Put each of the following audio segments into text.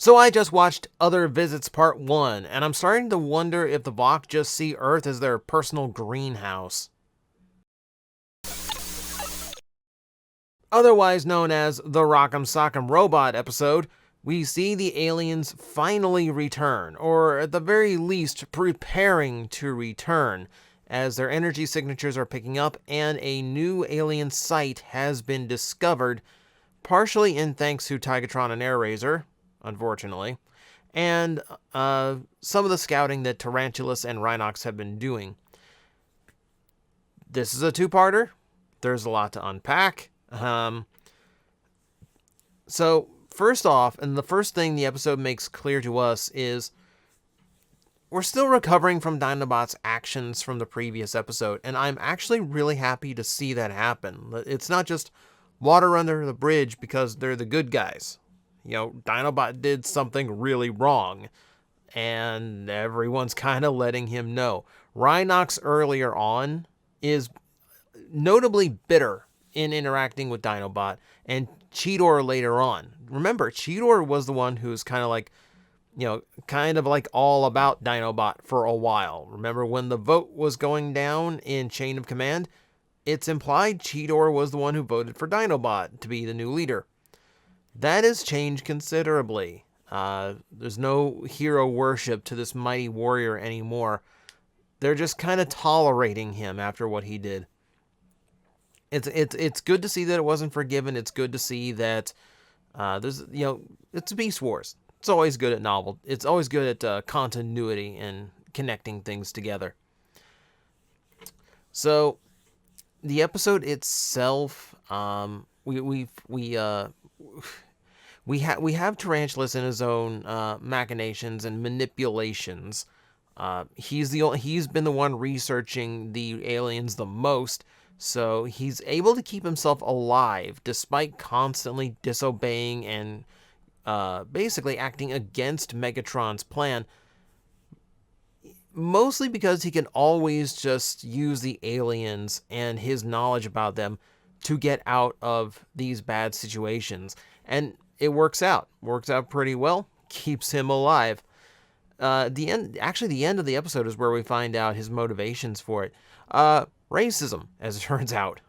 So I just watched Other Visits Part 1, and I'm starting to wonder if the Vok just see Earth as their personal greenhouse. Otherwise known as the Rock'em Sock'em Robot episode, we see the aliens finally return, or at the very least preparing to return, as their energy signatures are picking up and a new alien site has been discovered, partially in thanks to Tigatron and Airraiser, unfortunately, and some of the scouting that Tarantulas and Rhinox have been doing. This is a two-parter. There's a lot to unpack. So, first off, and the first thing the episode makes clear to us is we're still recovering from Dinobot's actions from the previous episode, and I'm actually really happy to see that happen. It's not just water under the bridge because they're the good guys. You know, Dinobot did something really wrong, and everyone's kind of letting him know. Rhinox earlier on is notably bitter in interacting with Dinobot, and Cheetor later on. Remember, Cheetor was the one who's kind of like, all about Dinobot for a while. Remember when the vote was going down in Chain of Command? It's implied Cheetor was the one who voted for Dinobot to be the new leader. That has changed considerably. There's no hero worship to this mighty warrior anymore. They're just kind of tolerating him after what he did. It's good to see that it wasn't forgiven. It's good to see that it's Beast Wars. It's always good at novel. It's always good at continuity and connecting things together. So, the episode itself, we have Tarantulas in his own machinations and manipulations. He's been the one researching the aliens the most. So he's able to keep himself alive despite constantly disobeying and basically acting against Megatron's plan. Mostly because he can always just use the aliens and his knowledge about them to get out of these bad situations. And it works out. Works out pretty well. Keeps him alive. The end of the episode is where we find out his motivations for it. Racism, as it turns out.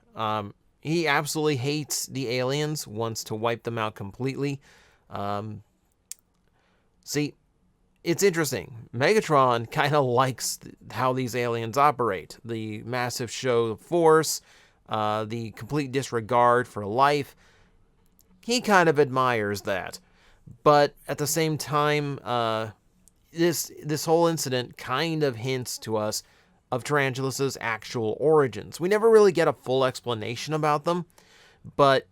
He absolutely hates the aliens, wants to wipe them out completely. See, it's interesting. Megatron kind of likes how these aliens operate. The massive show of force, the complete disregard for life. He kind of admires that. But at the same time, this whole incident kind of hints to us of Tarantulas' actual origins. We never really get a full explanation about them, but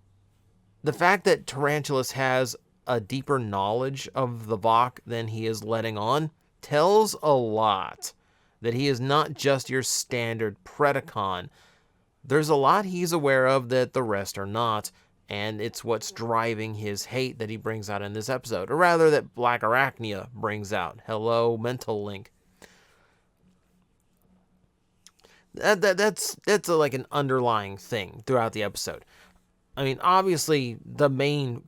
the fact that Tarantulas has a deeper knowledge of the Vok than he is letting on tells a lot. That he is not just your standard Predacon. There's a lot he's aware of that the rest are not, and it's what's driving his hate that he brings out in this episode, or rather that Black Arachnia brings out. Hello, Mental Link. That's like an underlying thing throughout the episode. I mean, obviously, the main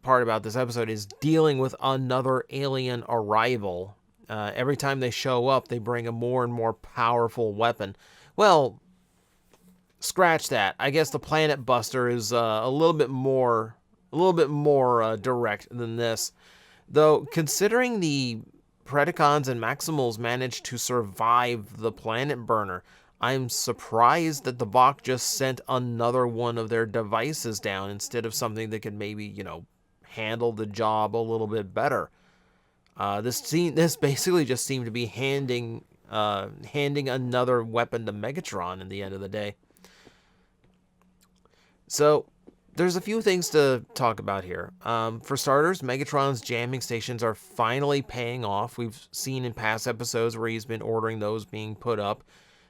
part about this episode is dealing with another alien arrival. Every time they show up, they bring a more and more powerful weapon. Well, scratch that. I guess the Planet Buster is a little bit more direct than this, though. Considering the Predacons and Maximals managed to survive the planet burner, I'm surprised that the Vok just sent another one of their devices down instead of something that could maybe, handle the job a little bit better. This basically just seemed to be handing another weapon to Megatron in the end of the day. So, there's a few things to talk about here. For starters, Megatron's jamming stations are finally paying off. We've seen in past episodes where he's been ordering those being put up.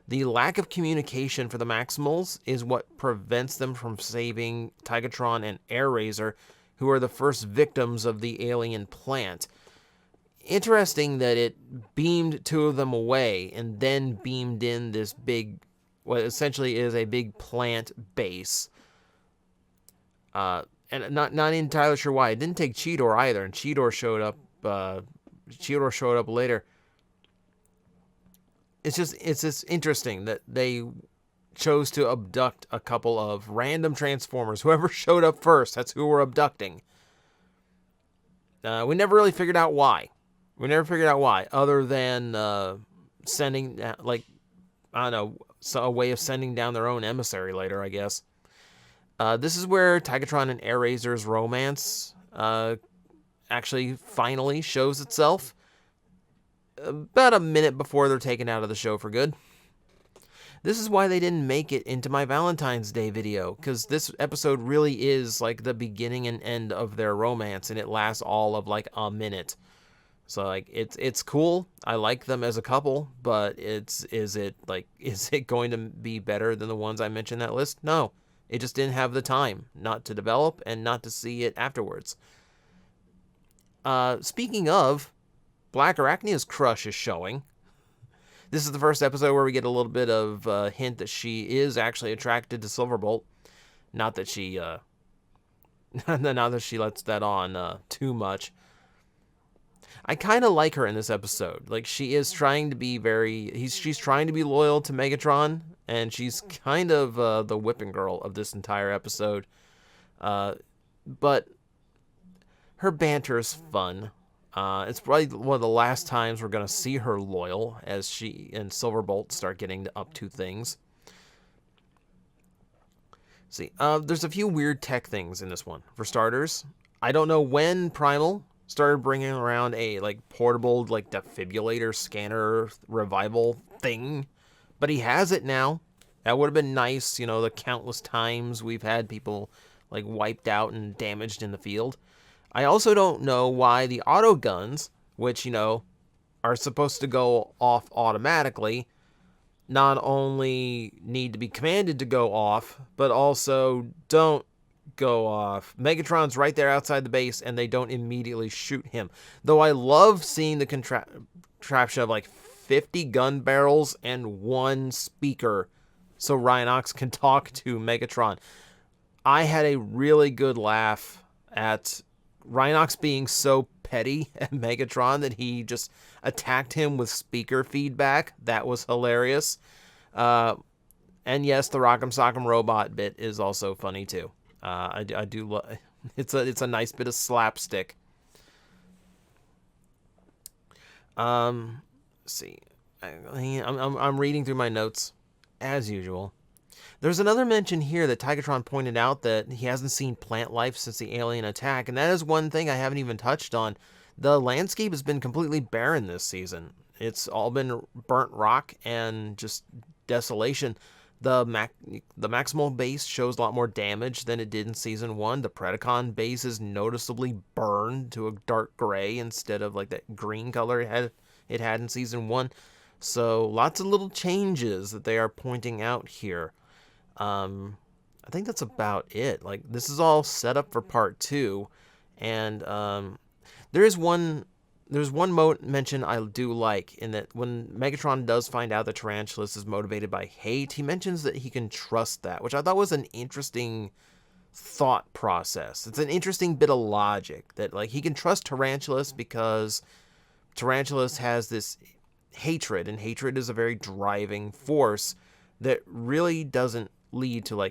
The lack of communication for the Maximals is what prevents them from saving Tigatron and Airraiser, who are the first victims of the alien plant. Interesting that it beamed two of them away and then beamed in this big, what essentially is a big plant base. And not entirely sure why. It didn't take Cheetor either, and Cheetor showed up. Cheetor showed up later. It's just interesting that they chose to abduct a couple of random Transformers. Whoever showed up first, that's who we're abducting. We never really figured out why. Other than sending, like, I don't know, a way of sending down their own emissary later, I guess. This is where Tigatron and Airazor's romance actually finally shows itself. About a minute before they're taken out of the show for good. This is why they didn't make it into my Valentine's Day video, because this episode really is like the beginning and end of their romance, and it lasts all of like a minute. So like it's cool. I like them as a couple, but is it going to be better than the ones I mentioned in that list? No. It just didn't have the time, not to develop and not to see it afterwards. Speaking of, Black Arachnia's crush is showing. This is the first episode where we get a little bit of a hint that she is actually attracted to Silverbolt. Not that she lets that on too much. I kind of like her in this episode. Like, she is trying to be she's trying to be loyal to Megatron, and she's kind of the whipping girl of this entire episode. But her banter is fun. It's probably one of the last times we're going to see her loyal as she and Silverbolt start getting up to things. See, there's a few weird tech things in this one. For starters, I don't know when Primal started bringing around a portable defibrillator scanner revival thing, but he has it now. That would have been nice, the countless times we've had people wiped out and damaged in the field. I also don't know why the auto guns, which are supposed to go off automatically, not only need to be commanded to go off, but also don't go off. Megatron's right there outside the base, and they don't immediately shoot him. Though I love seeing the contraption of 50 gun barrels and one speaker so Rhinox can talk to Megatron. I had a really good laugh at Rhinox being so petty at Megatron that he just attacked him with speaker feedback. That was hilarious. And yes, the Rock'em Sock'em Robot bit is also funny too. I do love it's a nice bit of slapstick. Let's see, I'm reading through my notes as usual. There's another mention here that Tigatron pointed out that he hasn't seen plant life since the alien attack, and that is one thing I haven't even touched on. The landscape has been completely barren this season. It's all been burnt rock and just desolation. The Maximal base shows a lot more damage than it did in Season 1. The Predacon base is noticeably burned to a dark gray instead of that green color it had in Season 1. So lots of little changes that they are pointing out here. I think that's about it. This is all set up for part 2, and there's one mention I do like, in that when Megatron does find out that Tarantulas is motivated by hate, he mentions that he can trust that, which I thought was an interesting thought process. It's an interesting bit of logic that he can trust Tarantulas because Tarantulas has this hatred, and hatred is a very driving force that really doesn't lead to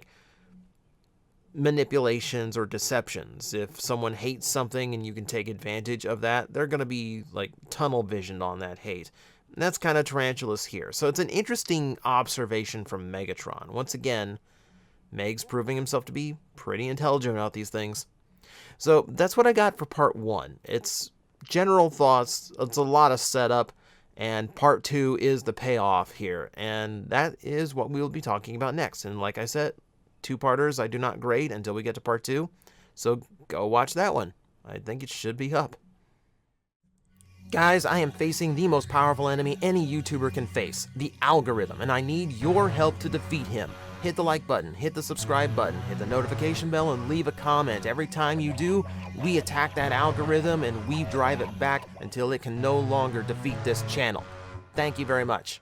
manipulations or deceptions. If someone hates something and you can take advantage of that, they're going to be tunnel visioned on that hate. And that's kind of Tarantulas here. So it's an interesting observation from Megatron. Once again, Meg's proving himself to be pretty intelligent about these things. So that's what I got for part 1. It's general thoughts. It's a lot of setup. And part 2 is the payoff here, and that is what we will be talking about next. And like I said, 2-parters I do not grade until we get to part 2, so go watch that one. I think it should be up. Guys, I am facing the most powerful enemy any YouTuber can face, the algorithm, and I need your help to defeat him. Hit the like button, hit the subscribe button, hit the notification bell, and leave a comment. Every time you do, we attack that algorithm and we drive it back until it can no longer defeat this channel. Thank you very much.